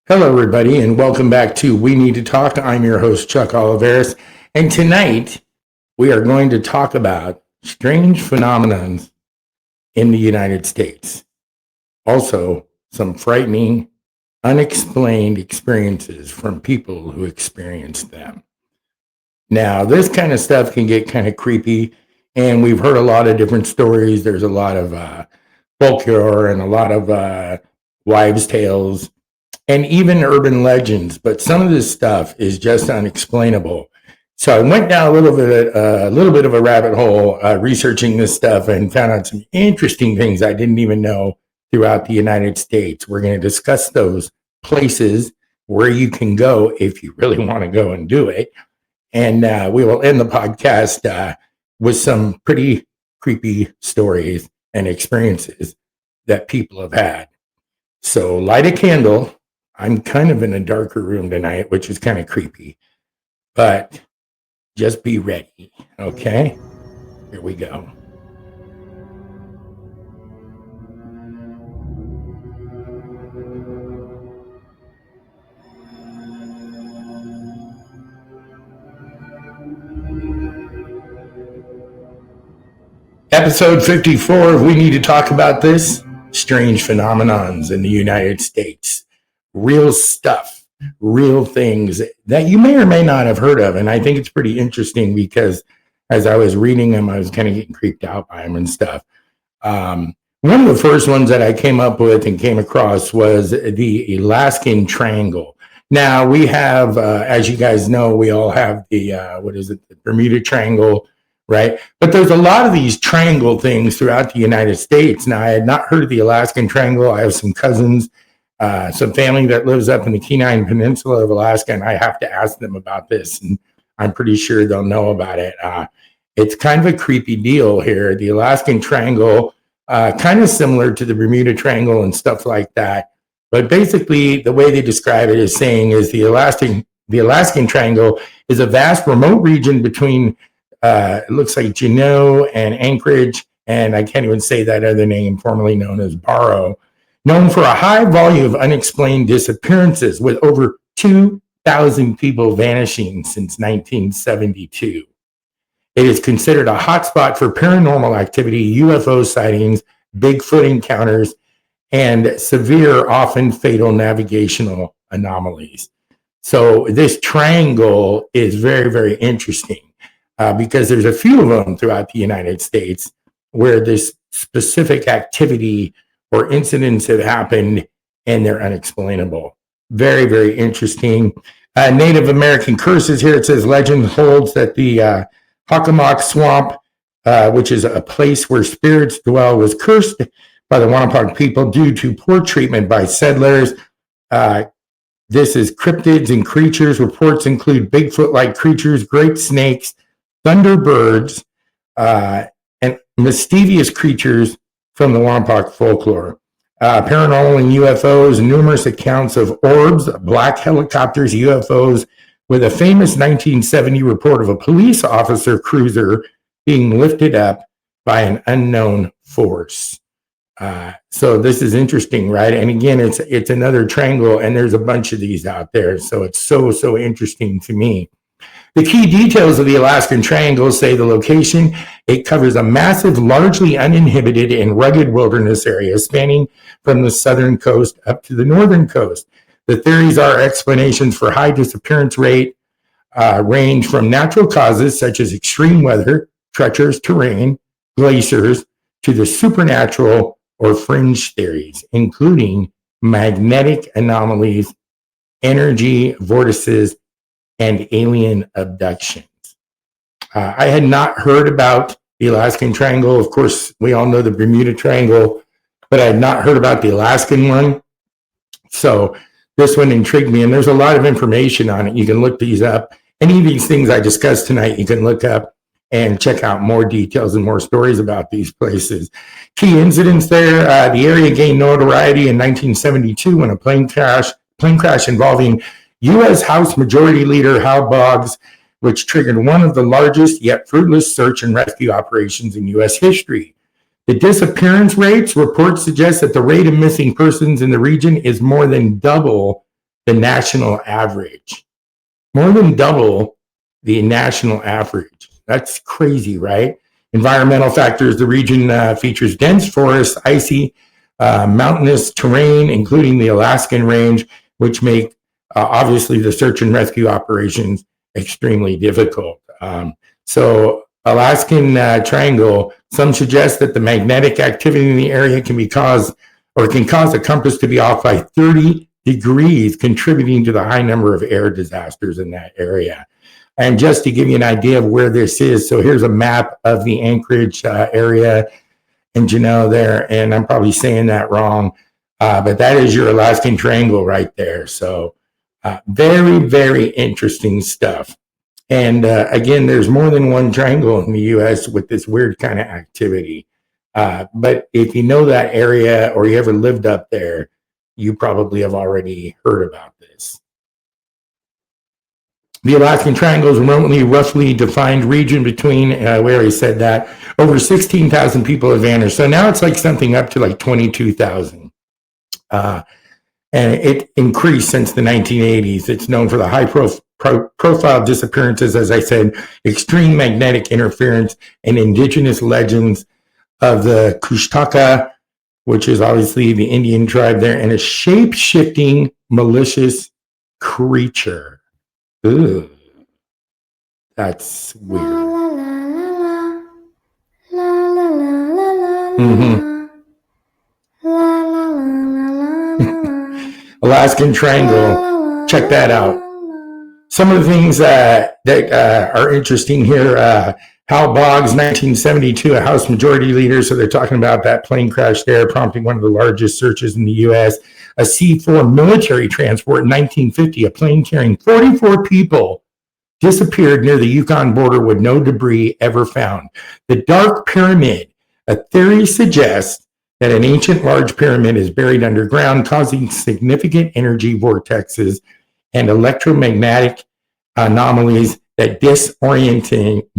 Hello, everybody, and welcome back to We Need to Talk. I'm your host, Chuck Oliveris, and tonight we are going to talk about strange phenomena in the United States. Also, some frightening, unexplained experiences from people who experienced them. Now, this kind of stuff can get kind of creepy, and we've heard a lot of different stories. There's a lot of folklore and a lot of wives' tales and even urban legends, but some of this stuff is just unexplainable. So I went down a little bit of a rabbit hole researching this stuff and found out some interesting things I didn't even know throughout the United States. We're going to discuss those places where you can go if you really want to go and do it. And we will end the podcast with some pretty creepy stories and experiences that people have had. So light a candle. I'm kind of in a darker room tonight, which is kind of creepy, but just be ready, okay? Here we go. Episode 54 of We Need to Talk About This, Strange Phenomenons in the United States. Real stuff, real things that you may or may not have heard of. And I think it's pretty interesting because as I was reading them, I was kind of getting creeped out by them and stuff. One of the first ones that I came up with and came across was the Alaskan Triangle. Now we have, as you guys know, we all have the, the Bermuda Triangle, right? But there's a lot of these triangle things throughout the United States. Now, I had not heard of the Alaskan Triangle. I have some cousins, some family that lives up in the Kenai Peninsula of Alaska, and I have to ask them about this, and I'm pretty sure they'll know about it. It's kind of a creepy deal here. The Alaskan Triangle, kind of similar to the Bermuda Triangle and stuff like that, but basically the way they describe it is saying is the Alaskan Triangle is a vast remote region between, it looks like Juneau and Anchorage, and I can't even say that other name, formerly known as Barrow, known for a high volume of unexplained disappearances, with over 2,000 people vanishing since 1972. It is considered a hotspot for paranormal activity, UFO sightings, Bigfoot encounters, and severe, often fatal navigational anomalies. So this triangle is very, very interesting because there's a few of them throughout the United States where this specific activity or incidents have happened and they're unexplainable. Very, very interesting. Native American curses here. It says legend holds that the Hockomock Swamp, which is a place where spirits dwell, was cursed by the Wampanoag people due to poor treatment by settlers. This is cryptids and creatures. Reports include Bigfoot-like creatures, great snakes, thunderbirds, and mischievous creatures from the Wampanoag folklore. Paranormal and UFOs, numerous accounts of orbs, black helicopters, UFOs, with a famous 1970 report of a police officer cruiser being lifted up by an unknown force. So this is interesting, right? And again, it's another triangle, and there's a bunch of these out there. So it's so interesting to me. The key details of the Alaskan Triangle say the location, it covers a massive, largely uninhibited and rugged wilderness area spanning from the southern coast up to the northern coast. The theories are explanations for high disappearance rate range from natural causes such as extreme weather, treacherous terrain, glaciers, to the supernatural or fringe theories, including magnetic anomalies, energy vortices, and alien abductions. I had not heard about the Alaskan Triangle. Of course, we all know the Bermuda Triangle, but I had not heard about the Alaskan one. So this one intrigued me, and there's a lot of information on it. You can look these up. Any of these things I discussed tonight, you can look up and check out more details and more stories about these places. Key incidents there, the area gained notoriety in 1972 when a plane crash involving U.S. House Majority Leader Hal Boggs, which triggered one of the largest yet fruitless search and rescue operations in U.S. history. The disappearance rates, reports suggest that the rate of missing persons in the region is more than double the national average. More than double the national average. That's crazy, right? Environmental factors. The region features dense forests, icy, mountainous terrain, including the Alaskan range, which make obviously the search and rescue operations extremely difficult. So Alaskan Triangle, some suggest that the magnetic activity in the area can cause a compass to be off by 30 degrees, contributing to the high number of air disasters in that area. And just to give you an idea of where this is, so here's a map of the Anchorage area in Juneau there, and I'm probably saying that wrong, but that is your Alaskan Triangle right there. So very, very interesting stuff. And again, there's more than one triangle in the U.S. with this weird kind of activity. But if you know that area or you ever lived up there, you probably have already heard about this. The Alaskan Triangle is a remotely, roughly defined region between, we already said that, over 16,000 people have vanished. So now it's like something up to like 22,000. And it increased since the 1980s. It's known for the high profile disappearances, as I said, extreme magnetic interference, and indigenous legends of the Kushtaka, which is obviously the Indian tribe there, and a shape-shifting, malicious creature. Ooh, that's weird. Alaskan Triangle. Check that out. Some of the things that are interesting here. Hal Boggs, 1972, a House Majority Leader. So they're talking about that plane crash there, prompting one of the largest searches in the U.S. A C-4 military transport in 1950, a plane carrying 44 people disappeared near the Yukon border with no debris ever found. The Dark Pyramid. A theory suggests that an ancient large pyramid is buried underground, causing significant energy vortexes and electromagnetic anomalies that disorient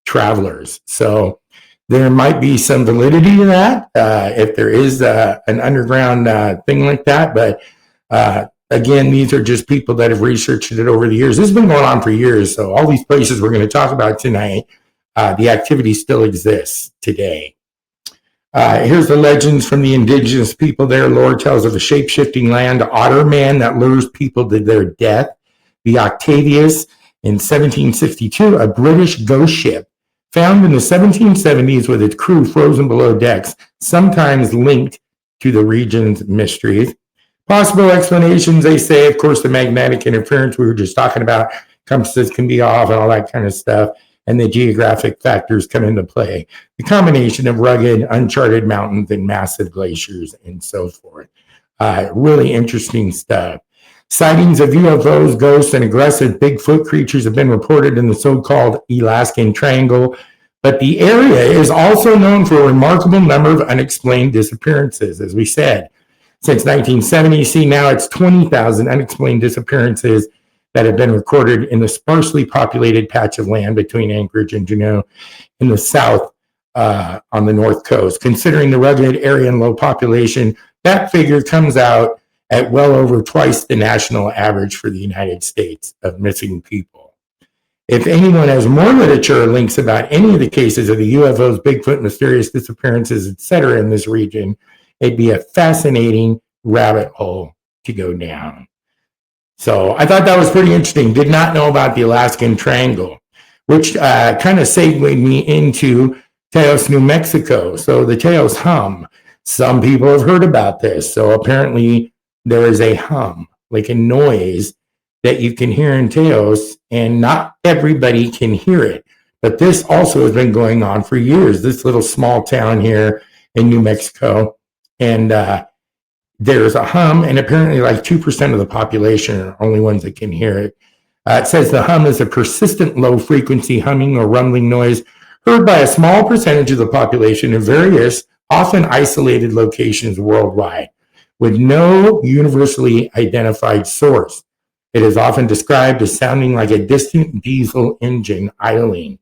travelers. So there might be some validity to that if there is an underground thing like that. But again, these are just people that have researched it over the years. This has been going on for years. So all these places we're going to talk about tonight, the activity still exists today. Here's the legends from the indigenous people there. Lore tells of a shape-shifting land otter man that lures people to their death. The Octavius in 1762, a British ghost ship found in the 1770s with its crew frozen below decks, sometimes linked to the region's mysteries. Possible explanations, they say, of course, the magnetic interference we were just talking about, compasses can be off and all that kind of stuff, and the geographic factors come into play. The combination of rugged, uncharted mountains and massive glaciers and so forth. Really interesting stuff. Sightings of UFOs, ghosts, and aggressive Bigfoot creatures have been reported in the so-called Alaskan Triangle, but the area is also known for a remarkable number of unexplained disappearances, as we said. Since 1970, see now it's 20,000 unexplained disappearances that have been recorded in the sparsely populated patch of land between Anchorage and Juneau in the south on the north coast. Considering the rugged area and low population, that figure comes out at well over twice the national average for the United States of missing people. If anyone has more literature or links about any of the cases of the UFOs, Bigfoot, mysterious disappearances, etc. in this region, it'd be a fascinating rabbit hole to go down. So I thought that was pretty interesting. Did not know about the Alaskan Triangle, which kind of segued me into Teos, New Mexico. So the Teos hum. Some people have heard about this. So apparently there is a hum, like a noise that you can hear in Teos, and not everybody can hear it. But this also has been going on for years, this little small town here in New Mexico. And there's a hum, and apparently like 2% of the population are only ones that can hear it. It says the hum is a persistent low-frequency humming or rumbling noise heard by a small percentage of the population in various, often isolated locations worldwide, with no universally identified source. It is often described as sounding like a distant diesel engine idling.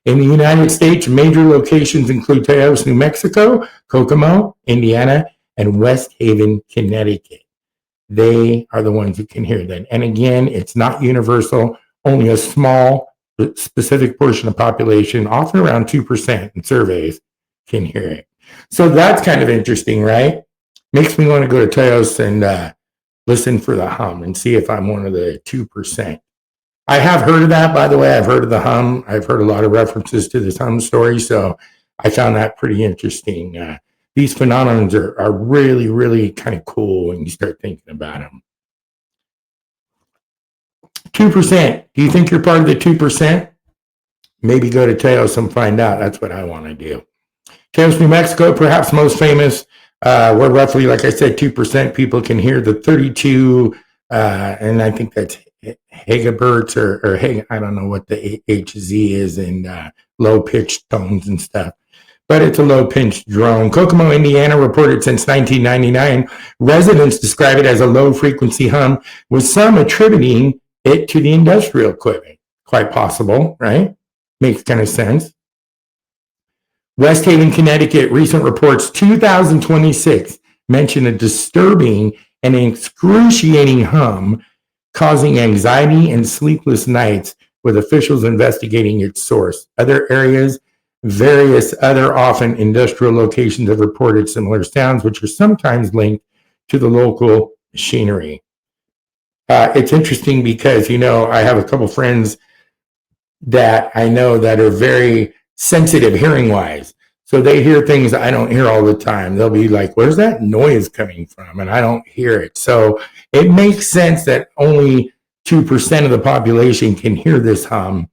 In the United States, major locations include Teos, New Mexico, Kokomo, Indiana, and West Haven, Connecticut. they are the ones who can hear that. And again, it's not universal. Only a small, specific portion of population, often around 2% in surveys, can hear it. So that's kind of interesting, right? Makes me want to go to Teos and listen for the hum and see if I'm one of the 2%. I have heard of that, by the way. I've heard of the hum. I've heard a lot of references to this hum story, so I found that pretty interesting. These phenomena are really, really kind of cool when you start thinking about them. 2%. Do you think you're part of the 2%? Maybe go to Teos and find out. That's what I want to do. Teos, New Mexico, perhaps most famous, where roughly, like I said, 2% people can hear the 32, and I think that's Hegaberts or I don't know what the HZ is in low-pitched tones and stuff. But it's a low-pitched drone. Kokomo, Indiana, reported since 1999. Residents describe it as a low-frequency hum, with some attributing it to the industrial equipment. Quite possible, right? Makes kind of sense. West Haven, Connecticut, recent reports 2026 mention a disturbing and excruciating hum causing anxiety and sleepless nights, with officials investigating its source. Other areas, various other often industrial locations have reported similar sounds, which are sometimes linked to the local machinery. It's interesting because, I have a couple friends that I know that are very sensitive hearing-wise. So they hear things I don't hear all the time. They'll be like, where's that noise coming from? And I don't hear it. So it makes sense that only 2% of the population can hear this hum,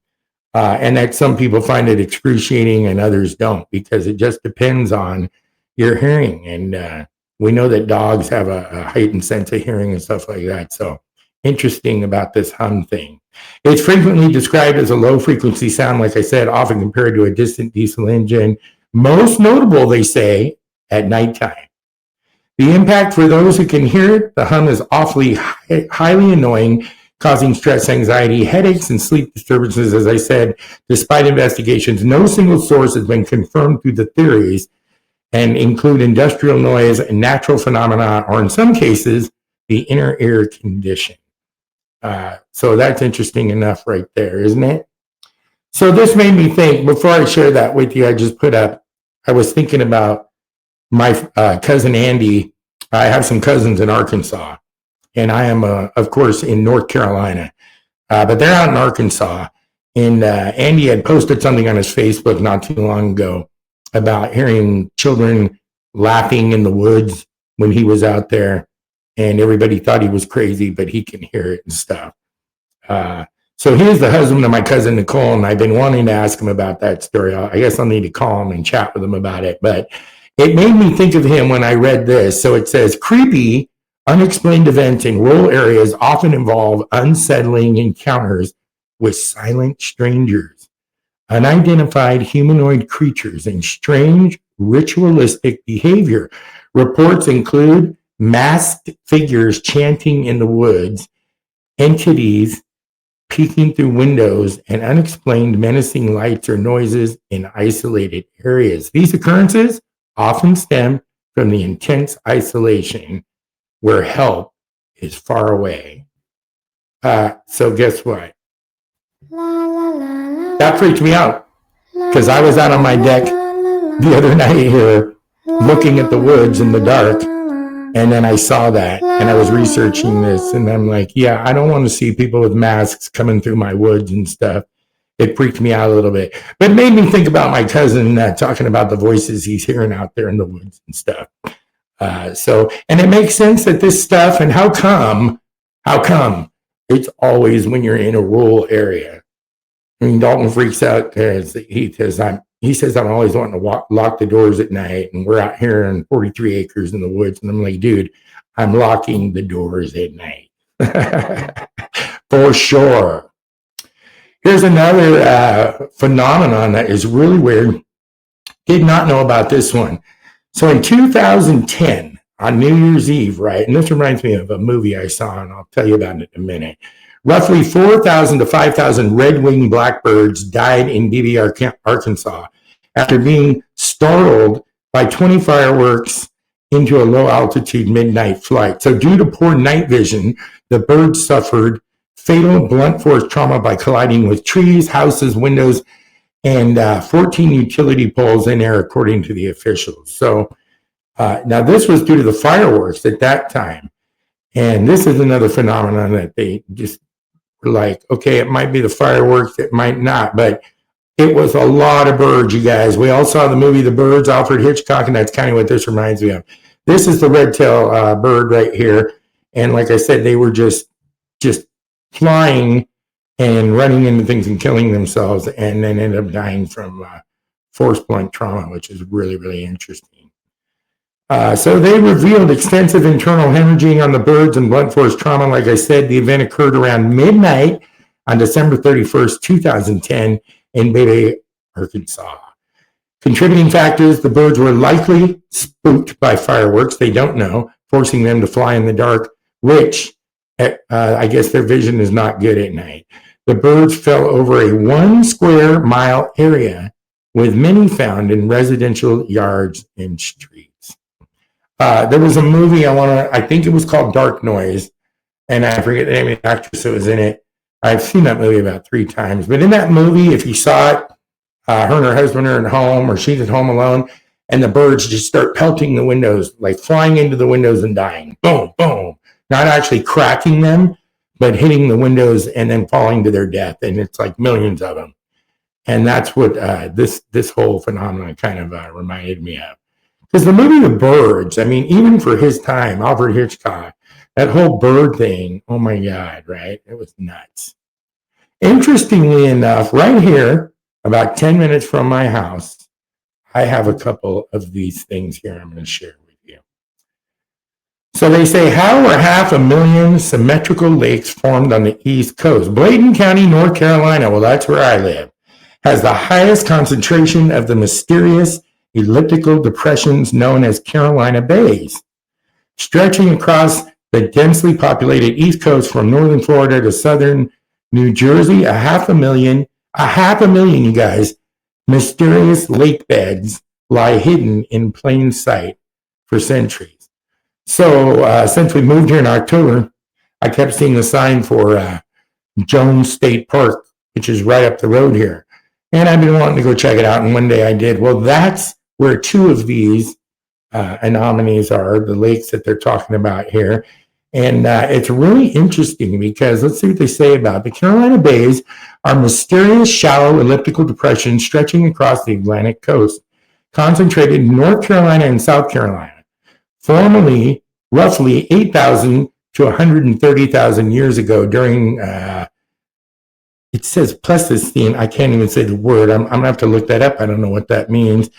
and that some people find it excruciating and others don't, because it just depends on your hearing. And we know that dogs have a heightened sense of hearing and stuff like that. So interesting about this hum thing. It's frequently described as a low-frequency sound, like I said, often compared to a distant diesel engine. Most notable, they say, at nighttime. The impact for those who can hear it, the hum is awfully highly annoying, causing stress, anxiety, headaches, and sleep disturbances. As I said, despite investigations, no single source has been confirmed through the theories, and include industrial noise, natural phenomena, or in some cases, the inner ear condition. So that's interesting enough right there, isn't it? So this made me think, before I share that with you, I was thinking about my cousin Andy. I have some cousins in Arkansas, and I am, of course, in North Carolina. But they're out in Arkansas, and Andy had posted something on his Facebook not too long ago about hearing children laughing in the woods when he was out there, and everybody thought he was crazy, but he can hear it and stuff. So here's the husband of my cousin Nicole, and I've been wanting to ask him about that story. I guess I'll need to call him and chat with him about it, but it made me think of him when I read this. So it says, creepy, unexplained events in rural areas often involve unsettling encounters with silent strangers, unidentified humanoid creatures, and strange ritualistic behavior. Reports include masked figures chanting in the woods, entities peeking through windows, and unexplained menacing lights or noises in isolated areas. These occurrences often stem from the intense isolation where help is far away. So guess what? That freaked me out, because I was out on my deck the other night here looking at the woods in the dark, and then I saw that, and I was researching this, and I'm like, yeah, I don't want to see people with masks coming through my woods and stuff. It freaked me out a little bit. But it made me think about my cousin talking about the voices he's hearing out there in the woods and stuff. And it makes sense that this stuff, and how come it's always when you're in a rural area. I mean, Dalton freaks out because he says, I'm always wanting to lock the doors at night, and we're out here in 43 acres in the woods. And I'm like, dude, I'm locking the doors at night. For sure. Here's another phenomenon that is really weird. Did not know about this one. So in 2010, on New Year's Eve, right, and this reminds me of a movie I saw, and I'll tell you about it in a minute. Roughly 4,000 to 5,000 red-winged blackbirds died in Beebe, Arkansas, after being startled by 20 fireworks into a low altitude midnight flight. So due to poor night vision, the birds suffered fatal blunt force trauma by colliding with trees, houses, windows, and 14 utility poles in air, according to the officials. So now this was due to the fireworks at that time. And this is another phenomenon that they just were like, okay, it might be the fireworks, it might not, but it was a lot of birds, you guys. We all saw the movie The Birds, Alfred Hitchcock, and that's kind of what this reminds me of. This is the red-tailed bird right here. And like I said, they were just flying and running into things and killing themselves, and then ended up dying from force blunt trauma, which is really, really interesting. So they revealed extensive internal hemorrhaging on the birds and blunt force trauma. Like I said, the event occurred around midnight on December 31st, 2010 in Bay, Arkansas. Contributing factors, the birds were likely spooked by fireworks. They don't know, forcing them to fly in the dark, which I guess their vision is not good at night. The birds fell over a 1 square mile area, with many found in residential yards and streets. There was a movie I think it was called Dark Noise, and I forget the name of the actress that was in it. I've seen that movie about 3 times. But in that movie, if you saw it, her and her husband are at home, or she's at home alone, and the birds just start pelting the windows, like flying into the windows and dying. Boom, boom. Not actually cracking them, but hitting the windows and then falling to their death. And it's like millions of them. And that's what this whole phenomenon kind of reminded me of. Because the movie The Birds, I mean, even for his time, Alfred Hitchcock, that whole bird thing, oh my God, right? It was nuts. Interestingly enough, right here, about 10 minutes from my house, I have a couple of these things here I'm going to share with you. So they say, how are 500,000 symmetrical lakes formed on the East Coast? Bladen County, North Carolina, well, that's where I live, has the highest concentration of the mysterious elliptical depressions known as Carolina Bays. Stretching across the densely populated East Coast from northern Florida to southern New Jersey, 500,000, you guys, mysterious lake beds lie hidden in plain sight for centuries. So since we moved here in October, I kept seeing the sign for Jones State Park, which is right up the road here. And I've been wanting to go check it out, and one day I did. Well, that's where 2 of these anomalies are, the lakes that they're talking about here. And it's really interesting because let's see what they say about it. The Carolina Bays are mysterious, shallow, elliptical depressions stretching across the Atlantic coast, concentrated in North Carolina and South Carolina. Formerly, roughly 8,000 to 130,000 years ago during, it says Pleistocene. I can't even say the word. I'm going to have to look that up. I don't know what that means.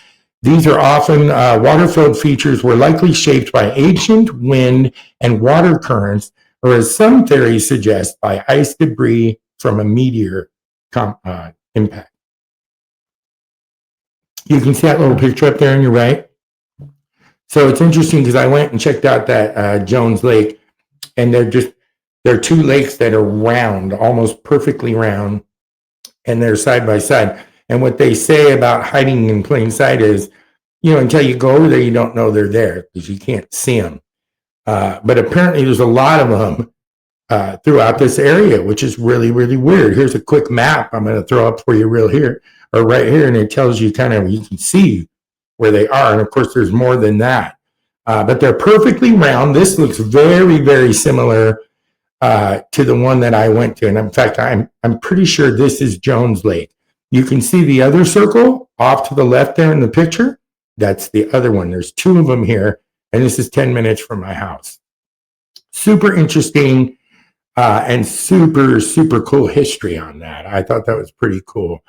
These are often water-filled features were likely shaped by ancient wind and water currents, or as some theories suggest, by ice debris from a meteor impact. You can see that little picture up there on your right. So it's interesting because I went and checked out that Jones Lake, and they're 2 lakes that are round, almost perfectly round, and they're side by side. And what they say about hiding in plain sight is, until you go over there, you don't know they're there because you can't see them. But apparently there's a lot of them throughout this area, which is really, really weird. Here's a quick map I'm going to throw up for you right here, and it tells you you can see where they are. And of course, there's more than that. But they're perfectly round. This looks very, very similar to the one that I went to. And in fact, I'm pretty sure this is Jones Lake. You can see the other circle off to the left there in the picture. That's the other one. There's 2 of them here, and this is 10 minutes from my house. Super interesting and super, super cool history on that. I thought that was pretty cool.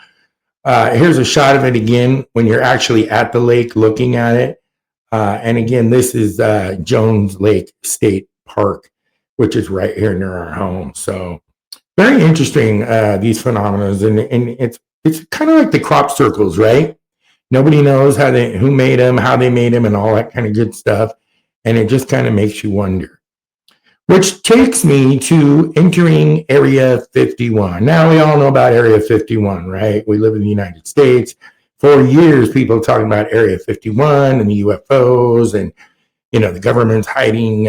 Here's a shot of it again when you're actually at the lake looking at it. And again, this is Jones Lake State Park, which is right here near our home. So very interesting, these phenomena. And it's kind of like the crop circles, right? Nobody knows who made them, how they made them, and all that kind of good stuff. And it just kind of makes you wonder. Which takes me to entering Area 51. Now, we all know about Area 51, right? We live in the United States. For years, people talking about Area 51 and the UFOs. And the government's hiding,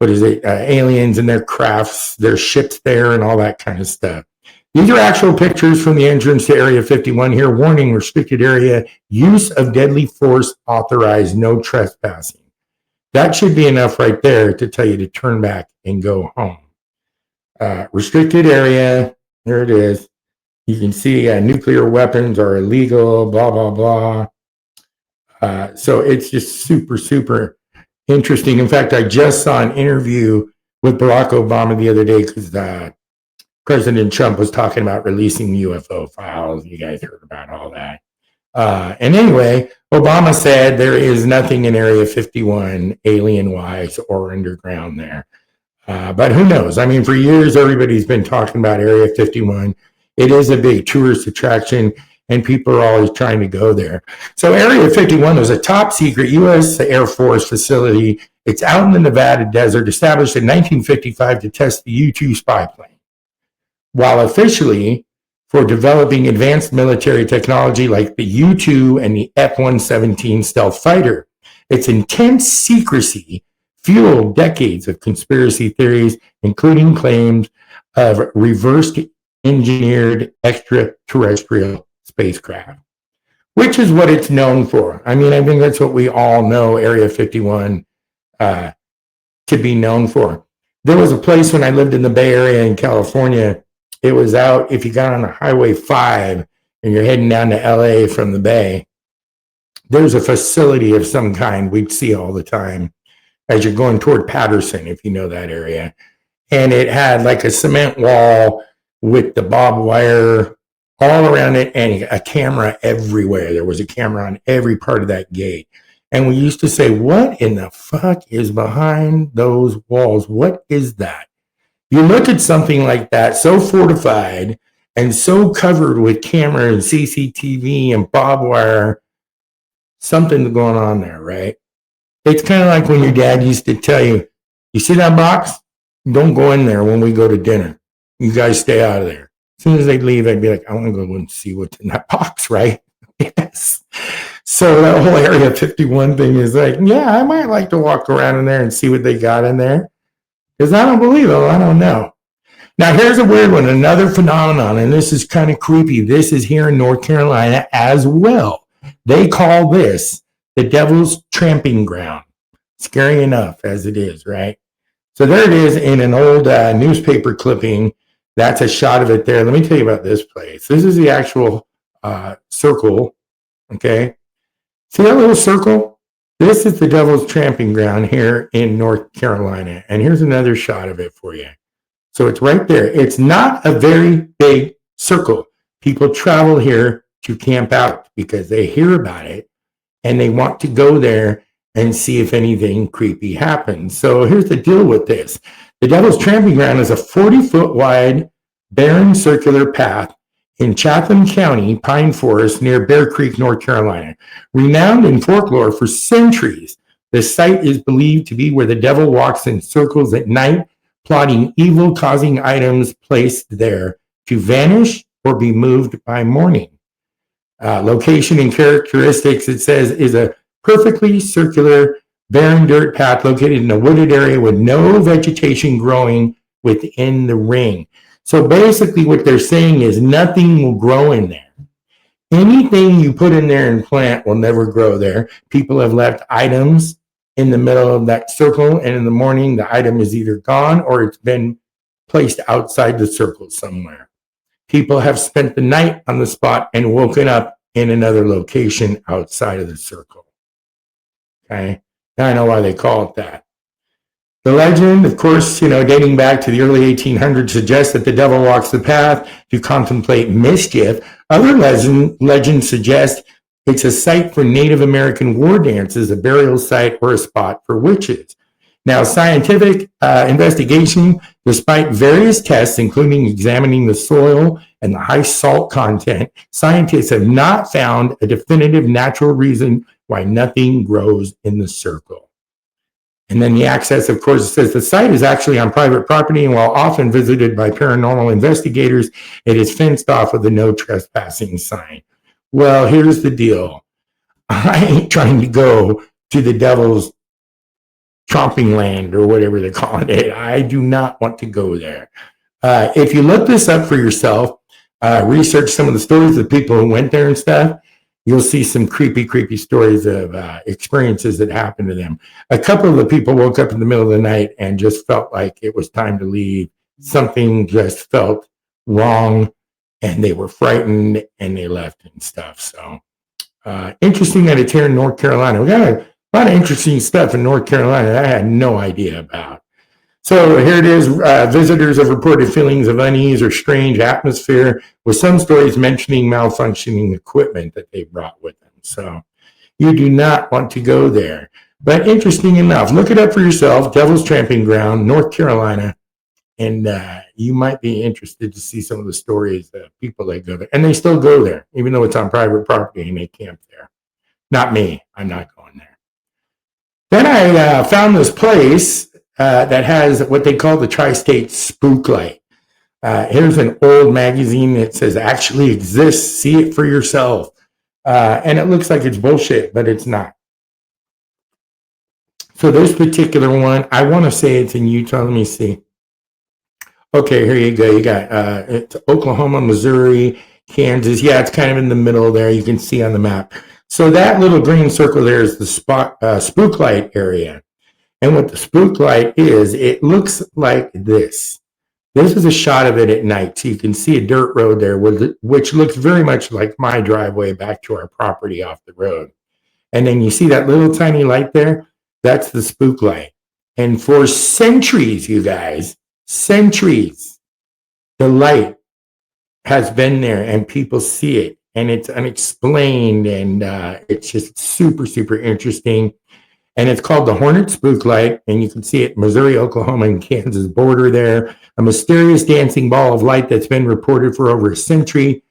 aliens and their crafts, their ships there and all that kind of stuff. These are actual pictures from the entrance to Area 51 here. Warning, restricted area, use of deadly force authorized, no trespassing. That should be enough right there to tell you to turn back and go home. Restricted area, there it is. You can see nuclear weapons are illegal, blah, blah, blah. So it's just super, super interesting. In fact, I just saw an interview with Barack Obama the other day because President Trump was talking about releasing UFO files. You guys heard about all that. And anyway, Obama said there is nothing in Area 51 alien-wise or underground there. But who knows? I mean, for years, everybody's been talking about Area 51. It is a big tourist attraction, and people are always trying to go there. So Area 51 is a top-secret U.S. Air Force facility. It's out in the Nevada desert, established in 1955 to test the U-2 spy plane. While officially for developing advanced military technology like the U-2 and the F-117 stealth fighter, its intense secrecy fueled decades of conspiracy theories, including claims of reverse engineered extraterrestrial spacecraft, which is what it's known for. I mean, I think that's what we all know Area 51 to be known for. There was a place when I lived in the Bay Area in California. It was out, if you got on Highway 5 and you're heading down to LA from the Bay, there's a facility of some kind we'd see all the time as you're going toward Patterson, if you know that area. And it had like a cement wall with the barbed wire all around it and a camera everywhere. There was a camera on every part of that gate. And we used to say, what in the fuck is behind those walls? What is that? You look at something like that, so fortified and so covered with camera and CCTV and barbed wire, something's going on there, right? It's kind of like when your dad used to tell you, you see that box? Don't go in there when we go to dinner. You guys stay out of there. As soon as they'd leave, I'd be like, I want to go and see what's in that box, right? Yes. So that whole Area 51 thing is like, yeah, I might like to walk around in there and see what they got in there. Because I don't believe it. I don't know. Now, here's a weird one, another phenomenon, and this is kind of creepy. This is here in North Carolina as well. They call this the Devil's Tramping Ground. Scary enough as it is, right? So there it is in an old newspaper clipping. That's a shot of it there. Let me tell you about this place. This is the actual circle, okay? See that little circle? This is the Devil's Tramping Ground here in North Carolina. And here's another shot of it for you. So it's right there. It's not a very big circle. People travel here to camp out because they hear about it and they want to go there and see if anything creepy happens. So here's the deal with this. The Devil's Tramping Ground is a 40-foot wide, barren circular path in Chatham County, Pine Forest, near Bear Creek, North Carolina. Renowned in folklore for centuries, the site is believed to be where the devil walks in circles at night, plotting evil, causing items placed there to vanish or be moved by morning. Location and characteristics, it says, is a perfectly circular, barren dirt path located in a wooded area with no vegetation growing within the ring. So basically what they're saying is nothing will grow in there. Anything you put in there and plant will never grow there. People have left items in the middle of that circle, and in the morning, the item is either gone or it's been placed outside the circle somewhere. People have spent the night on the spot and woken up in another location outside of the circle. Okay? Now I know why they call it that. The legend, of course, dating back to the early 1800s, suggests that the devil walks the path to contemplate mischief. Other legends suggest it's a site for Native American war dances, a burial site, or a spot for witches. Now, scientific investigation, despite various tests, including examining the soil and the high salt content, scientists have not found a definitive natural reason why nothing grows in the circle. And then the access, of course, says the site is actually on private property, and while often visited by paranormal investigators, it is fenced off with a no trespassing sign. Well, here's the deal. I ain't trying to go to the Devil's chomping land or whatever they're calling it. I do not want to go there. If you look this up for yourself, research some of the stories of people who went there and stuff, you'll see some creepy stories of experiences that happened to them. A couple of the people woke up in the middle of the night and just felt like it was time to leave. Something just felt wrong, and they were frightened, and they left and stuff. So interesting that it's here in North Carolina. We got a lot of interesting stuff in North Carolina that I had no idea about. So here it is. Visitors have reported feelings of unease or strange atmosphere, with some stories mentioning malfunctioning equipment that they brought with them. So you do not want to go there. But interesting enough, look it up for yourself, Devil's Tramping Ground, North Carolina, and you might be interested to see some of the stories of people that go there. And they still go there, even though it's on private property and they camp there. Not me. I'm not going there. Then I found this place that has what they call the Tri-State Spook Light. Here's an old magazine that says actually exists. See it for yourself. And it looks like it's bullshit, but it's not. So this particular one, I want to say it's in Utah. Let me see. Okay, here you go. You got it's Oklahoma, Missouri, Kansas. Yeah, it's kind of in the middle there. You can see on the map. So that little green circle there is the spook light area. And what the spook light is, it looks like this. This is a shot of it at night. So you can see a dirt road there, which looks very much like my driveway back to our property off the road. And then you see that little tiny light there? That's the spook light. And for centuries, you guys, centuries, the light has been there and people see it. And it's unexplained, and it's just super interesting. And it's called the Hornet Spook Light, and you can see it Missouri, Oklahoma, and Kansas border there. A mysterious dancing ball of light that's been reported for over a century.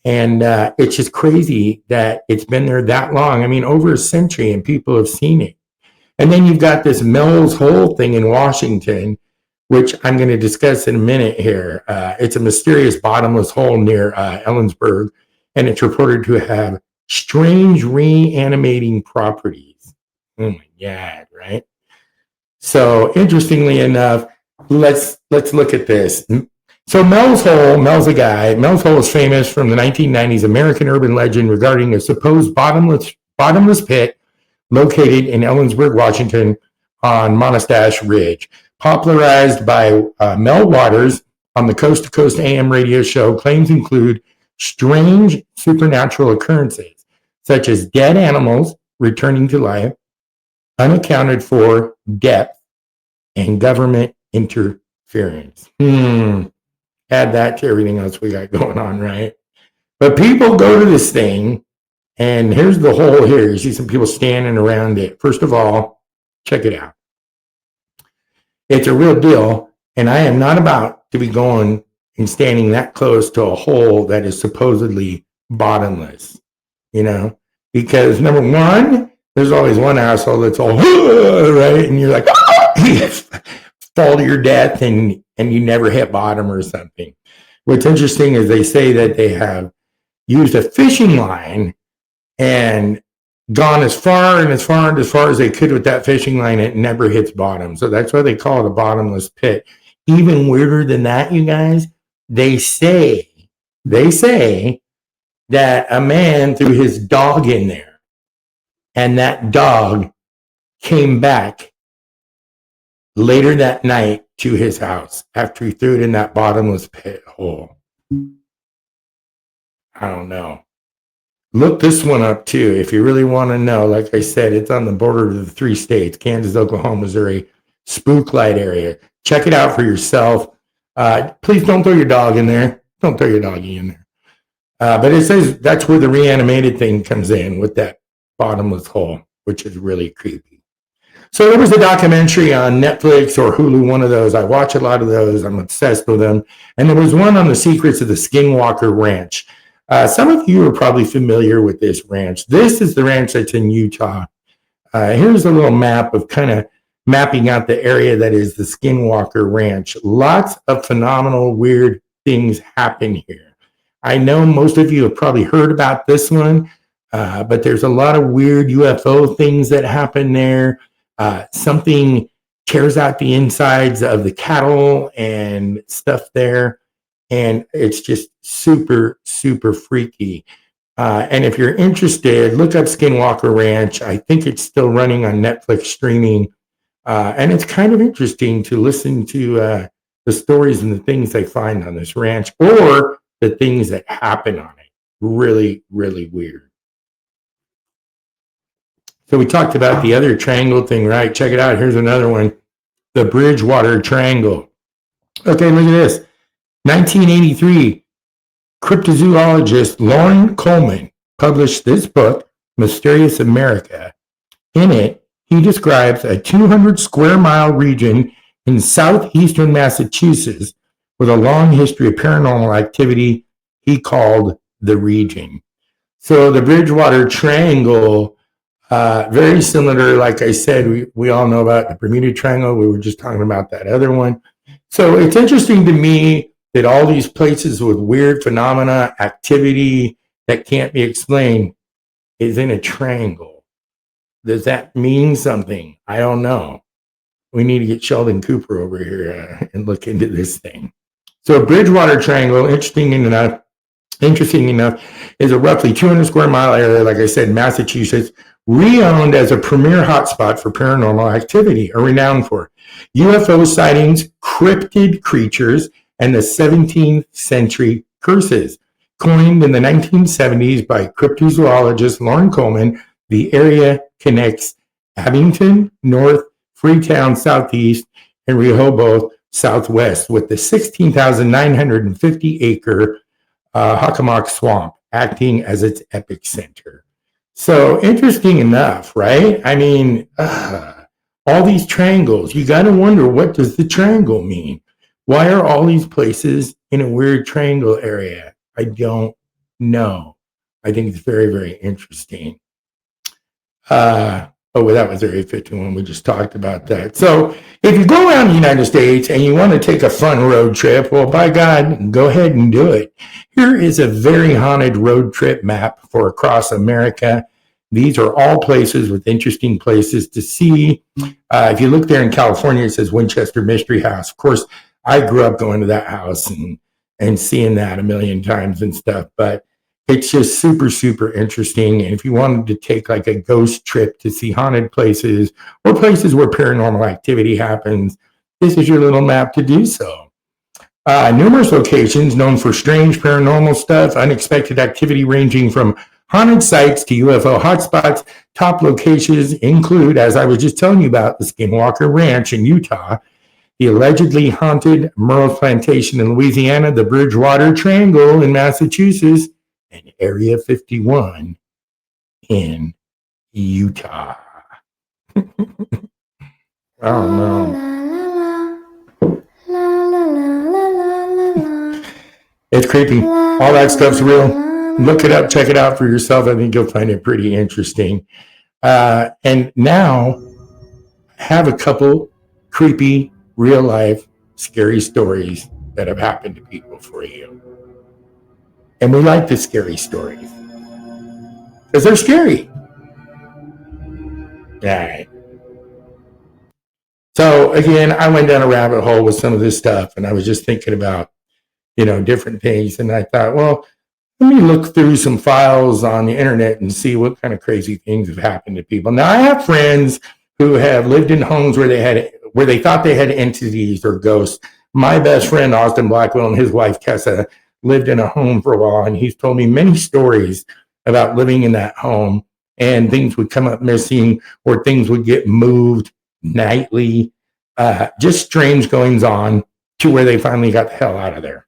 And it's just crazy that it's been there that long. I mean, over a century, and people have seen it. And then you've got this Mel's Hole thing in Washington, which I'm going to discuss in a minute here. It's a mysterious bottomless hole near Ellensburg, and it's reported to have strange reanimating properties. Oh my God, right? So interestingly enough, let's look at this. So Mel's a guy. Mel's Hole is famous from the 1990s American urban legend regarding a supposed bottomless pit located in Ellensburg, Washington on Monastash Ridge. Popularized by Mel Waters on the Coast to Coast AM radio show, claims include strange supernatural occurrences, such as dead animals returning to life, unaccounted for death, and government interference. Add that to everything else we got going on, right? But people go to this thing, and here's the hole here. You see some people standing around it. First of all, check it out. It's a real deal, and I am not about to be going and standing that close to a hole that is supposedly bottomless, because number one, there's always one asshole that's all, right, and you're like, you fall to your death, and you never hit bottom or something. What's interesting is they say that they have used a fishing line and gone as far as they could with that fishing line. It never hits bottom. So that's why they call it a bottomless pit. Even weirder than that, you guys, they say that a man threw his dog in there, and that dog came back later that night to his house after he threw it in that bottomless pit hole. I don't know. Look this one up too if you really want to know. Like I said, it's on the border of the 3 states, Kansas, Oklahoma, Missouri, spook light area. Check it out for yourself. Please don't throw your dog in there. Don't throw your doggy in there. But it says that's where the reanimated thing comes in, with that bottomless hole, which is really creepy. So there was a documentary on Netflix or Hulu, one of those. I watch a lot of those. I'm obsessed with them. And there was one on the secrets of the Skinwalker Ranch. Some of you are probably familiar with this ranch. This is the ranch that's in Utah. Here's a little map of kind of mapping out the area that is the Skinwalker Ranch. Lots of phenomenal, weird things happen here. I know most of you have probably heard about this one, but there's a lot of weird UFO things that happen there. Something tears out the insides of the cattle and stuff there. And it's just super, super freaky. And if you're interested, look up Skinwalker Ranch. I think it's still running on Netflix streaming. And it's kind of interesting to listen to the stories and the things they find on this ranch or the things that happen on it. Really, really weird. So we talked about the other triangle thing, right? Check it out. Here's another one. The Bridgewater Triangle. Okay, look at this. 1983, cryptozoologist Lauren Coleman published this book, Mysterious America. In it, he describes a 200 square mile region in southeastern Massachusetts with a long history of paranormal activity he called the region. So the Bridgewater Triangle, very similar, like I said, we all know about the Bermuda Triangle. We were just talking about that other one. So it's interesting to me that all these places with weird phenomena, activity that can't be explained is in a triangle. Does that mean something? I don't know. We need to get Sheldon Cooper over here and look into this thing. So Bridgewater Triangle, interesting enough, is a roughly 200 square mile area, like I said, Massachusetts, re-owned as a premier hotspot for paranormal activity, or renowned for UFO sightings, cryptid creatures, and the 17th century curses. Coined in the 1970s by cryptozoologist Lauren Coleman, the area connects Abington, north, Freetown, southeast, and Rehoboth, southwest, with the 16,950 acre Hockomock Swamp acting as its epicenter. So interesting enough, right? I mean, all these triangles, you got to wonder, what does the triangle mean? Why are all these places in a weird triangle area? I don't know. I think it's very, very interesting. That was Area 51. We just talked about that. So if you go around the United States and you want to take a fun road trip, well, by God, go ahead and do it. Here is a very haunted road trip map for across America. These are all places with interesting places to see. If you look there in California, it says Winchester Mystery House. Of course, I grew up going to that house and seeing that a million times and stuff, but it's just super, super interesting. And if you wanted to take like a ghost trip to see haunted places or places where paranormal activity happens, this is your little map to do so. Numerous locations known for strange paranormal stuff, unexpected activity ranging from haunted sites to UFO hotspots. Top locations include, as I was just telling you about, the Skinwalker Ranch in Utah, the allegedly haunted Merle's Plantation in Louisiana, the Bridgewater Triangle in Massachusetts, and Area 51 in Utah. Oh no. It's creepy. All that stuff's real. Look it up, check it out for yourself. I think you'll find it pretty interesting. And now have a couple creepy, real life, scary stories that have happened to people for you. And we like the scary stories because they're scary. All right. So again, I went down a rabbit hole with some of this stuff, and I was just thinking about, different things. And I thought, well, let me look through some files on the internet and see what kind of crazy things have happened to people. Now, I have friends who have lived in homes where they thought they had entities or ghosts. My best friend, Austin Blackwell, and his wife, Tessa, lived in a home for a while, and he's told me many stories about living in that home, and things would come up missing or things would get moved nightly, just strange goings on to where they finally got the hell out of there.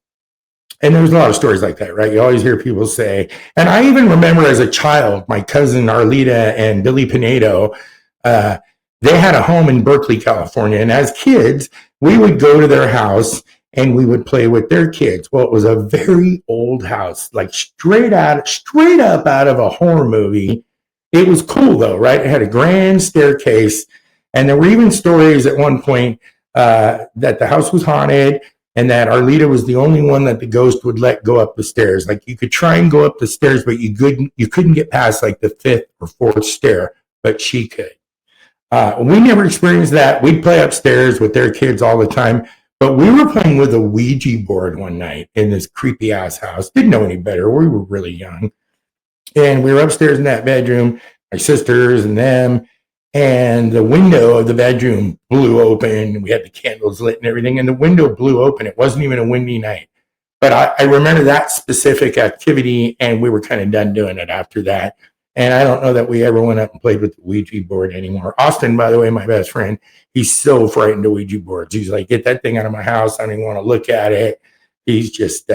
And there's a lot of stories like that, right? You always hear people say, and I even remember as a child, my cousin Arlita and Billy Pinedo, they had a home in Berkeley, California. And as kids, we would go to their house and we would play with their kids. Well, it was a very old house, like straight up out of a horror movie. It was cool though, right? It had a grand staircase. And there were even stories at one point that the house was haunted and that Arlita was the only one that the ghost would let go up the stairs. Like you could try and go up the stairs, but you couldn't get past like the fifth or fourth stair, but she could. We never experienced that. We'd play upstairs with their kids all the time. But we were playing with a Ouija board one night in this creepy ass house. Didn't know any better. We were really young. And we were upstairs in that bedroom, my sisters and them. And the window of the bedroom blew open. We had the candles lit and everything. And the window blew open. It wasn't even a windy night. But I remember that specific activity. And we were kind of done doing it after that. And I don't know that we ever went up and played with the Ouija board anymore. Austin, by the way, my best friend, he's so frightened of Ouija boards. He's like, get that thing out of my house. I don't even want to look at it. He's just,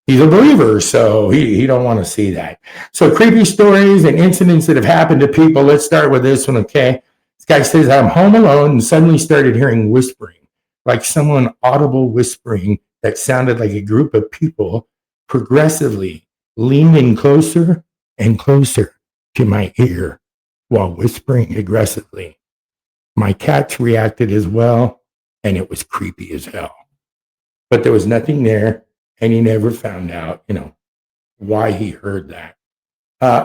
he's a believer, so he don't want to see that. So creepy stories and incidents that have happened to people. Let's start with this one, okay? This guy says, I'm home alone and suddenly started hearing whispering, like someone audible whispering that sounded like a group of people progressively leaning closer and closer to my ear while whispering aggressively. My cats reacted as well, and it was creepy as hell. But there was nothing there, and he never found out, why he heard that.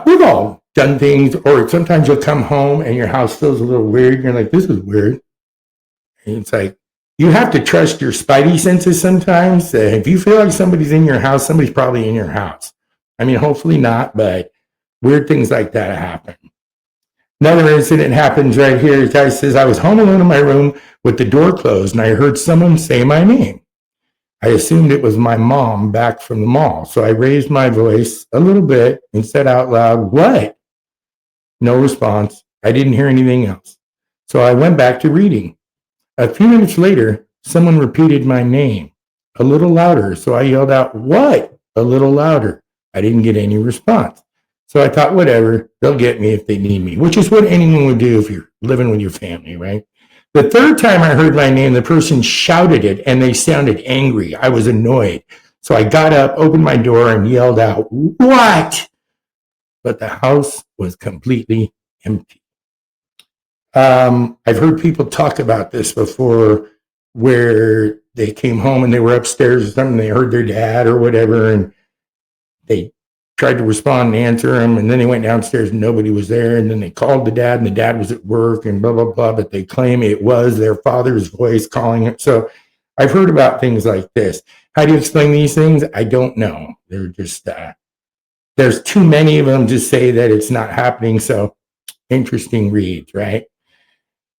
We've all done things, or sometimes you'll come home and your house feels a little weird. And you're like, this is weird. And it's like, you have to trust your spidey senses sometimes. If you feel like somebody's in your house, somebody's probably in your house. I mean, hopefully not, but weird things like that happen. Another incident happens right here. The guy says, I was home alone in my room with the door closed, and I heard someone say my name. I assumed it was my mom back from the mall, so I raised my voice a little bit and said out loud, what? No response. I didn't hear anything else. So I went back to reading. A few minutes later, someone repeated my name a little louder, so I yelled out, what? A little louder. I didn't get any response. So I thought, whatever, they'll get me if they need me, which is what anyone would do if you're living with your family, right? The third time I heard my name, the person shouted it, and they sounded angry. I was annoyed. So I got up, opened my door, and yelled out, what? But the house was completely empty. I've heard people talk about this before, where they came home and they were upstairs or something, they heard their dad or whatever, and they tried to respond and answer him, and then they went downstairs and nobody was there, and then they called the dad and the dad was at work and blah, blah, blah, but they claim it was their father's voice calling it. So I've heard about things like this. How do you explain these things? I don't know. They're just, there's too many of them to say that it's not happening. So interesting reads, right?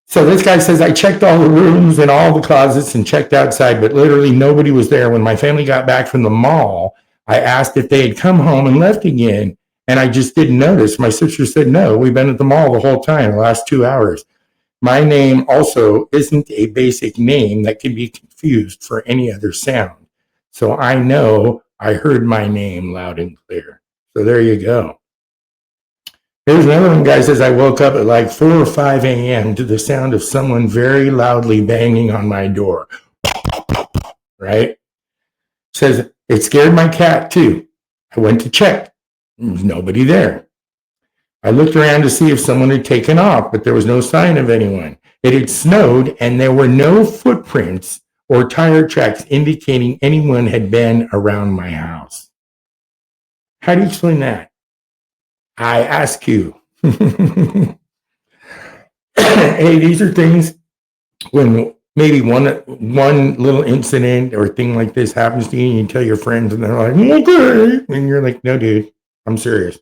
So this guy says, I checked all the rooms and all the closets and checked outside, but literally nobody was there. When my family got back from the mall, I asked if they had come home and left again, and I just didn't notice. My sister said, no, we've been at the mall the whole time, the last 2 hours. My name also isn't a basic name that can be confused for any other sound. So I know I heard my name loud and clear. So there you go. Here's another one, guy says, I woke up at like 4 or 5 a.m. to the sound of someone very loudly banging on my door. Right? Says, it scared my cat too. I went to check. There was nobody there. I looked around to see if someone had taken off, but there was no sign of anyone. It had snowed and there were no footprints or tire tracks indicating anyone had been around my house. How do you explain that? I ask you. Hey, these are things when maybe one little incident or thing like this happens to you, and you tell your friends, and they're like, okay. And you're like, no, dude, I'm serious.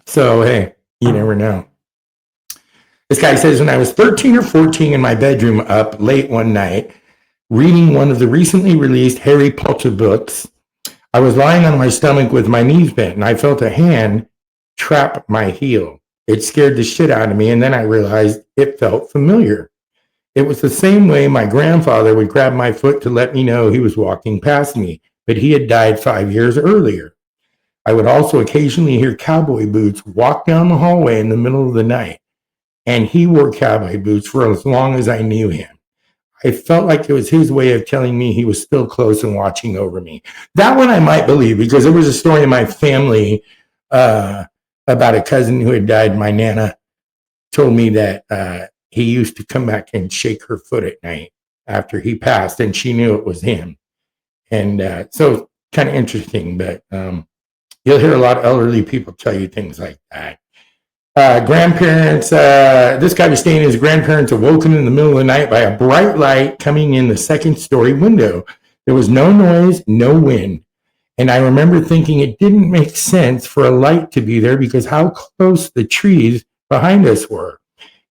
So, hey, you never know. This guy says, when I was 13 or 14 in my bedroom up late one night, reading one of the recently released Harry Potter books, I was lying on my stomach with my knees bent, and I felt a hand trap my heel. It scared the shit out of me, and then I realized it felt familiar. It was the same way my grandfather would grab my foot to let me know he was walking past me, but he had died 5 years earlier. I would also occasionally hear cowboy boots walk down the hallway in the middle of the night, and he wore cowboy boots for as long as I knew him. I felt like it was his way of telling me he was still close and watching over me. That one I might believe, because there was a story in my family about a cousin who had died. My Nana told me that he used to come back and shake her foot at night after he passed, and she knew it was him. And so kind of interesting, but you'll hear a lot of elderly people tell you things like that. Grandparents, this guy was staying in his grandparents, awoken in the middle of the night by a bright light coming in the second story window. There was no noise, no wind. And I remember thinking it didn't make sense for a light to be there because how close the trees behind us were.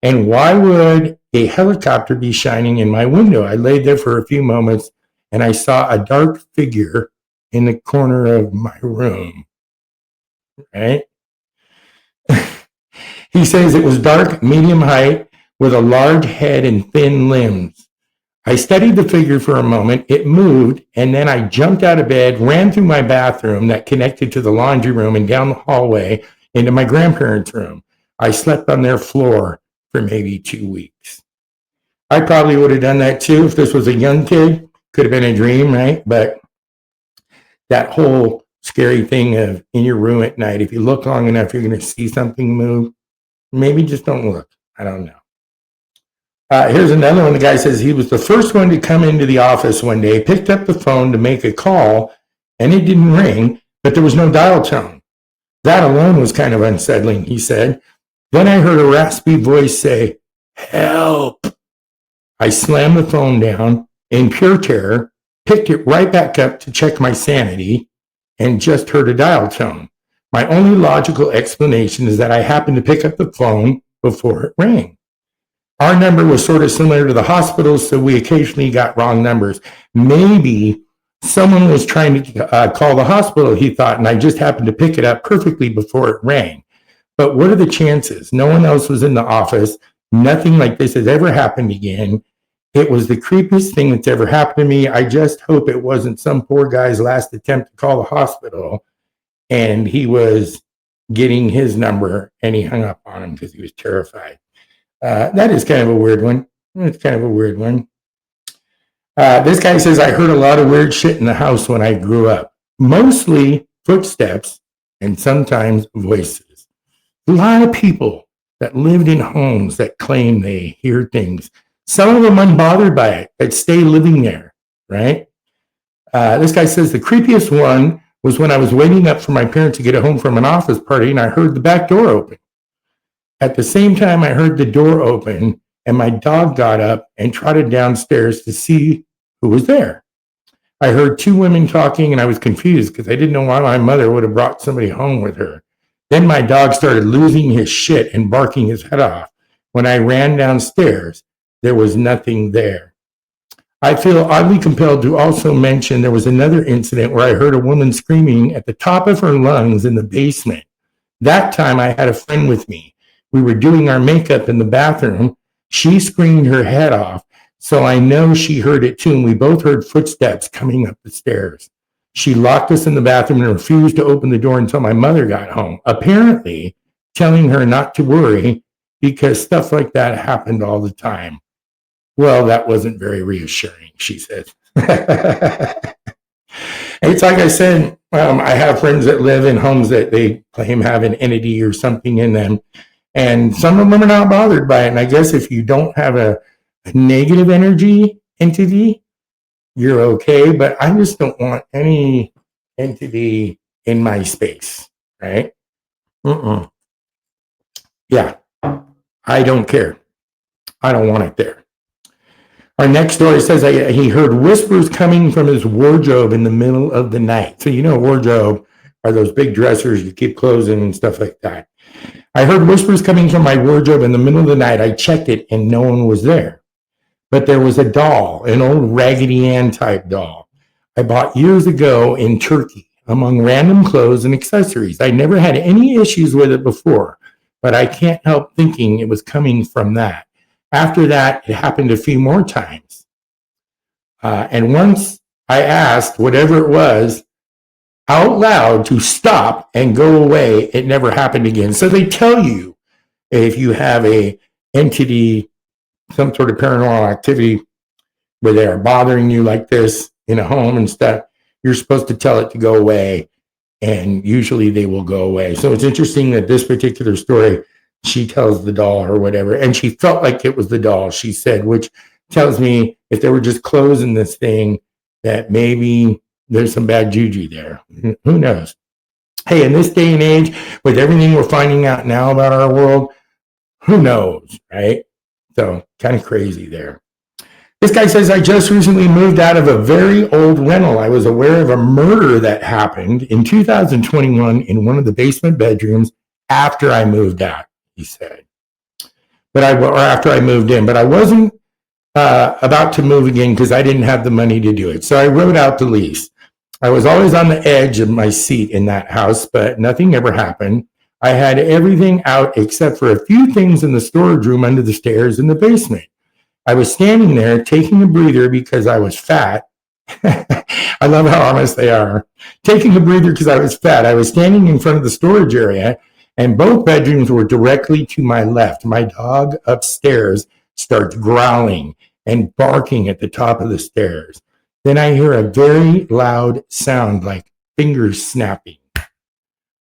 And why would a helicopter be shining in my window? I laid there for a few moments and I saw a dark figure in the corner of my room. Right? He says it was dark, medium height, with a large head and thin limbs. I studied the figure for a moment. It moved, and then I jumped out of bed, ran through my bathroom that connected to the laundry room and down the hallway into my grandparents' room. I slept on their floor for maybe 2 weeks. I probably would have done that too if this was a young kid. Could have been a dream, right? But that whole scary thing of in your room at night, if you look long enough, you're going to see something move. Maybe just don't look. I don't know. Here's another one. The guy says he was the first one to come into the office one day, picked up the phone to make a call, and it didn't ring, but there was no dial tone. That alone was kind of unsettling, he said. Then I heard a raspy voice say, "Help." I slammed the phone down in pure terror, picked it right back up to check my sanity, and just heard a dial tone. My only logical explanation is that I happened to pick up the phone before it rang. Our number was sort of similar to the hospital's, so we occasionally got wrong numbers. Maybe someone was trying to call the hospital, he thought, and I just happened to pick it up perfectly before it rang. But what are the chances? No one else was in the office. Nothing like this has ever happened again. It was the creepiest thing that's ever happened to me. I just hope it wasn't some poor guy's last attempt to call the hospital and he was getting his number and he hung up on him because he was terrified. That is kind of a weird one. It's kind of a weird one. This guy says, I heard a lot of weird shit in the house when I grew up. Mostly footsteps and sometimes voices. A lot of people that lived in homes that claim they hear things. Some of them unbothered by it, that stay living there, right? This guy says the creepiest one was when I was waiting up for my parents to get home from an office party and I heard the back door open. At the same time, I heard the door open and my dog got up and trotted downstairs to see who was there. I heard two women talking and I was confused because I didn't know why my mother would have brought somebody home with her. Then my dog started losing his shit and barking his head off. When I ran downstairs, there was nothing there. I feel oddly compelled to also mention there was another incident where I heard a woman screaming at the top of her lungs in the basement. That time I had a friend with me. We were doing our makeup in the bathroom. She screamed her head off, so I know she heard it too, and we both heard footsteps coming up the stairs. She locked us in the bathroom and refused to open the door until my mother got home, apparently telling her not to worry because stuff like that happened all the time. Well, that wasn't very reassuring, she said. It's like I said, I have friends that live in homes that they claim have an entity or something in them, and some of them are not bothered by it. And I guess if you don't have a negative energy entity, you're okay. But I just don't want any entity in my space, right? Yeah, I don't care. I don't want it there. Our next story says he heard whispers coming from his wardrobe in the middle of the night. So, you know, wardrobe are those big dressers you keep clothes in and stuff like that. I heard whispers coming from my wardrobe in the middle of the night. I checked it and no one was there. But there was a doll, an old Raggedy Ann type doll I bought years ago in Turkey among random clothes and accessories. I never had any issues with it before, but I can't help thinking it was coming from that. After that, it happened a few more times. And once I asked whatever it was out loud to stop and go away, it never happened again. So they tell you if you have a entity, some sort of paranormal activity where they are bothering you like this in a home and stuff, you're supposed to tell it to go away. And usually they will go away. So it's interesting that this particular story, she tells the doll or whatever, and she felt like it was the doll, she said, which tells me if they were just closing this thing, that maybe there's some bad juju there. Who knows? Hey, in this day and age, with everything we're finding out now about our world, who knows, right? So kind of crazy there. This guy says, I just recently moved out of a very old rental. I was aware of a murder that happened in 2021 in one of the basement bedrooms after I moved out, he said. Or after I moved in, but I wasn't about to move again because I didn't have the money to do it. So I wrote out the lease. I was always on the edge of my seat in that house, but nothing ever happened. I had everything out except for a few things in the storage room under the stairs in the basement. I was standing there taking a breather because I was fat. I love how honest they are. Taking a breather because I was fat. I was standing in front of the storage area, and both bedrooms were directly to my left. My dog upstairs starts growling and barking at the top of the stairs. Then I hear a very loud sound like fingers snapping.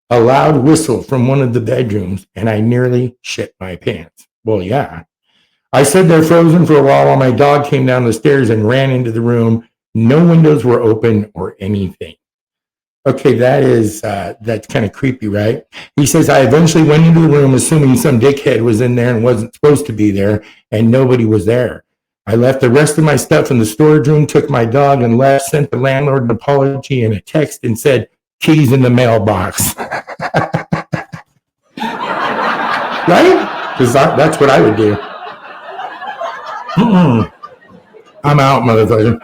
A loud whistle from one of the bedrooms, and I nearly shit my pants. Well, yeah. I stood there frozen for a while my dog came down the stairs and ran into the room. No windows were open or anything. Okay, that's kind of creepy, right? He says, I eventually went into the room assuming some dickhead was in there and wasn't supposed to be there, and nobody was there. I left the rest of my stuff in the storage room, took my dog and left, sent the landlord an apology and a text and said, keys in the mailbox. Right? Because that's what I would do. I'm out, motherfucker.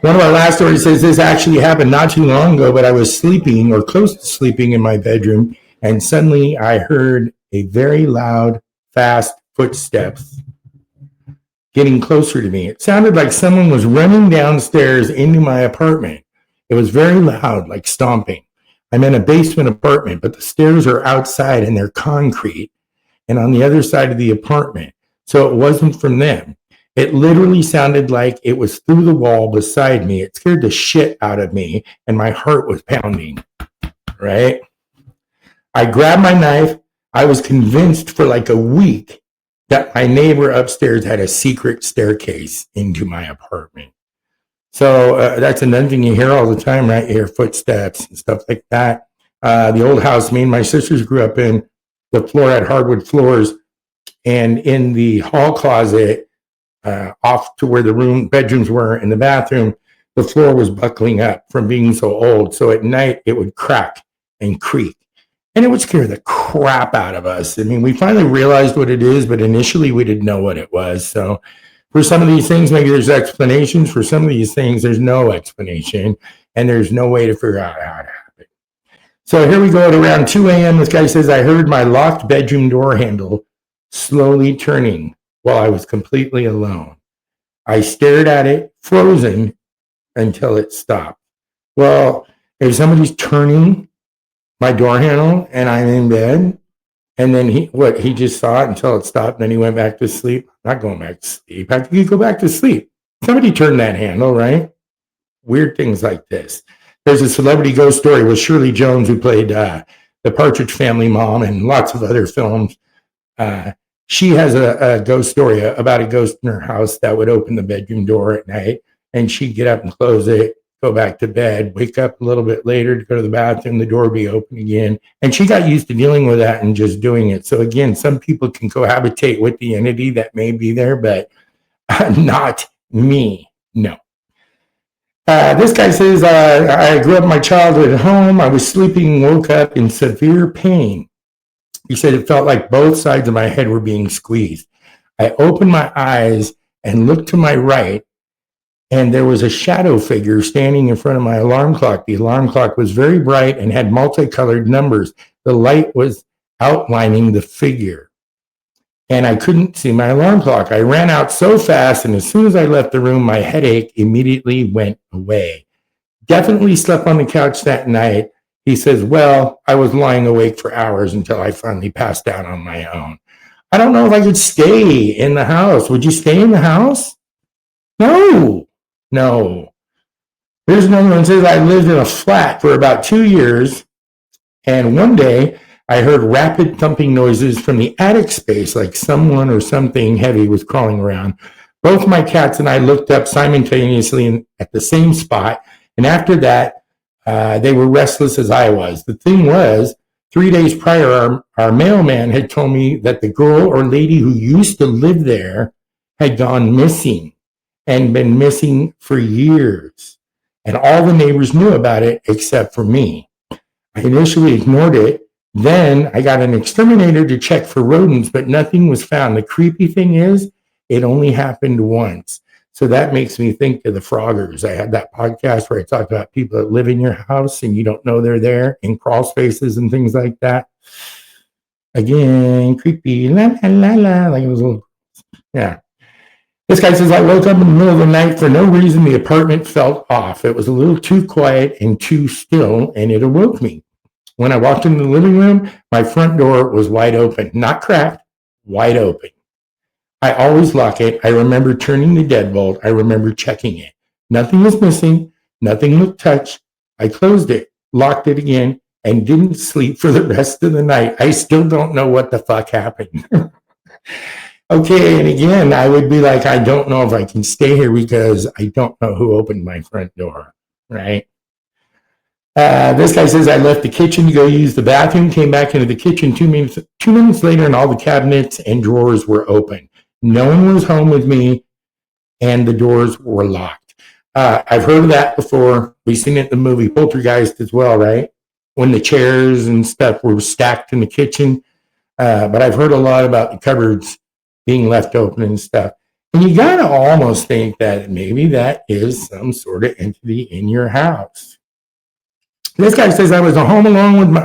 One of our last stories says this actually happened not too long ago, but I was sleeping or close to sleeping in my bedroom, and suddenly I heard a very loud, fast footsteps getting closer to me. It sounded like someone was running downstairs into my apartment. It was very loud, like stomping. I'm in a basement apartment, but the stairs are outside and they're concrete and on the other side of the apartment. So it wasn't from them. It literally sounded like it was through the wall beside me. It scared the shit out of me and my heart was pounding, right? I grabbed my knife. I was convinced for like a week that my neighbor upstairs had a secret staircase into my apartment. So that's another thing you hear all the time, right? You hear footsteps and stuff like that. The old house me and my sisters grew up in, the floor had hardwood floors, and in the hall closet, off to where the bedrooms were in the bathroom, the floor was buckling up from being so old. So at night it would crack and creak, and it would scare the crap out of us. I mean, we finally realized what it is, but initially we didn't know what it was. So for some of these things, maybe there's explanations. For some of these things, there's no explanation, and there's no way to figure out how it happened. So here we go at around 2 a.m. This guy says, I heard my locked bedroom door handle slowly turning while I was completely alone. I stared at it, frozen, until it stopped. Well, if somebody's turning my door handle and I'm in bed, and then he just saw it until it stopped, and then he went back to sleep. Not going back to sleep. How could you go back to sleep? Somebody turned that handle, right? Weird things like this. There's a celebrity ghost story with Shirley Jones, who played the Partridge Family mom and lots of other films. She has a ghost story about a ghost in her house that would open the bedroom door at night, and she'd get up and close it, go back to bed, wake up a little bit later to go to the bathroom, the door would be open again. And she got used to dealing with that and just doing it. So again, some people can cohabitate with the entity that may be there, but not me. No. This guy says, I grew up my childhood at home. I was sleeping, woke up in severe pain. He said it felt like both sides of my head were being squeezed. I opened my eyes and looked to my right, and there was a shadow figure standing in front of my alarm clock. The alarm clock was very bright and had multicolored numbers. The light was outlining the figure, and I couldn't see my alarm clock. I ran out so fast, and as soon as I left the room, my headache immediately went away. Definitely slept on the couch that night. He says, well, I was lying awake for hours until I finally passed out on my own. I don't know if I could stay in the house. Would you stay in the house? No. Here's another one. It says, I lived in a flat for about 2 years, and one day I heard rapid thumping noises from the attic space, like someone or something heavy was crawling around. Both my cats and I looked up simultaneously at the same spot, and after that, They were restless as I was. The thing was, 3 days prior, our mailman had told me that the girl or lady who used to live there had gone missing and been missing for years. And all the neighbors knew about it except for me. I initially ignored it. Then I got an exterminator to check for rodents, but nothing was found. The creepy thing is, it only happened once. So that makes me think of the Froggers. I had that podcast where I talked about people that live in your house and you don't know they're there in crawl spaces and things like that. Again, creepy. La, la, la, la. Like it was a little, yeah. This guy says, I woke up in the middle of the night for no reason. The apartment felt off. It was a little too quiet and too still, and it awoke me. When I walked into the living room, my front door was wide open, not cracked, wide open. I always lock it. I remember turning the deadbolt. I remember checking it. Nothing was missing. Nothing looked touched. I closed it, locked it again, and didn't sleep for the rest of the night. I still don't know what the fuck happened. Okay, and again, I would be like, I don't know if I can stay here because I don't know who opened my front door, right? This guy says, I left the kitchen to go use the bathroom, came back into the kitchen 2 minutes later, and all the cabinets and drawers were open. No one was home with me, and the doors were locked. I've heard of that before. We've seen it in the movie Poltergeist as well, right? When the chairs and stuff were stacked in the kitchen. But I've heard a lot about the cupboards being left open and stuff. And you got to almost think that maybe that is some sort of entity in your house. This guy says, I was home alone with my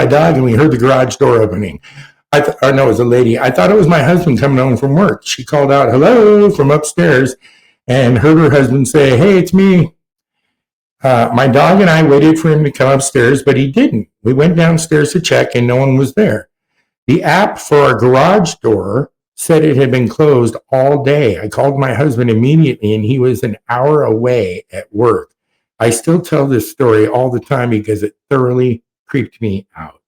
dog, and we heard the garage door opening. It was a lady. I thought it was my husband coming home from work. She called out, hello, from upstairs, and heard her husband say, hey, it's me. My dog and I waited for him to come upstairs, but he didn't. We went downstairs to check, and no one was there. The app for our garage door said it had been closed all day. I called my husband immediately, and he was an hour away at work. I still tell this story all the time because it thoroughly creeped me out.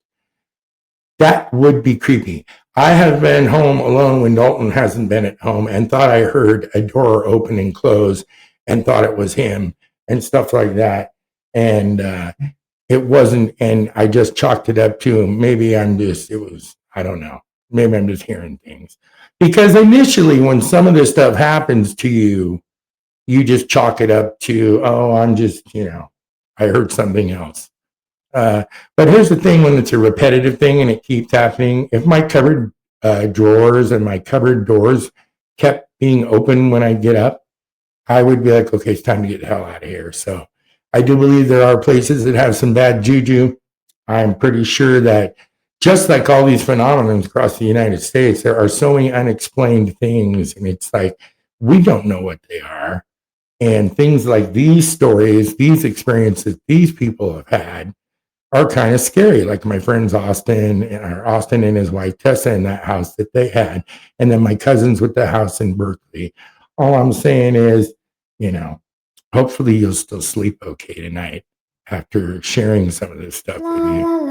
That would be creepy. I have been home alone when Dalton hasn't been at home and thought I heard a door open and close and thought it was him and stuff like that. And it wasn't, and I just chalked it up to maybe I don't know. Maybe I'm just hearing things. Because initially when some of this stuff happens to you, you just chalk it up to, I'm just, I heard something else. But here's the thing, when it's a repetitive thing and it keeps happening, if my cupboard drawers and my cupboard doors kept being open when I get up, I would be like, okay, it's time to get the hell out of here. So I do believe there are places that have some bad juju. I'm pretty sure that just like all these phenomena across the United States, there are so many unexplained things, and it's like, we don't know what they are. And things like these stories, these experiences these people have had are kind of scary. Like my friends Austin and his wife Tessa in that house that they had, and then my cousins with the house in Berkeley. All I'm saying is, hopefully you'll still sleep okay tonight after sharing some of this stuff with you.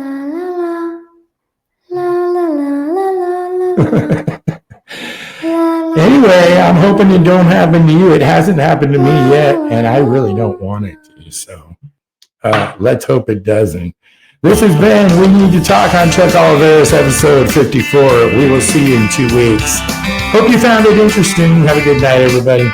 Anyway, I'm hoping it don't happen to you. It hasn't happened to me yet, and I really don't want it to. So let's hope it doesn't. This has been We Need to Talk on Chuck Oliveris, episode 54. We will see you in 2 weeks. Hope you found it interesting. Have a good night, everybody.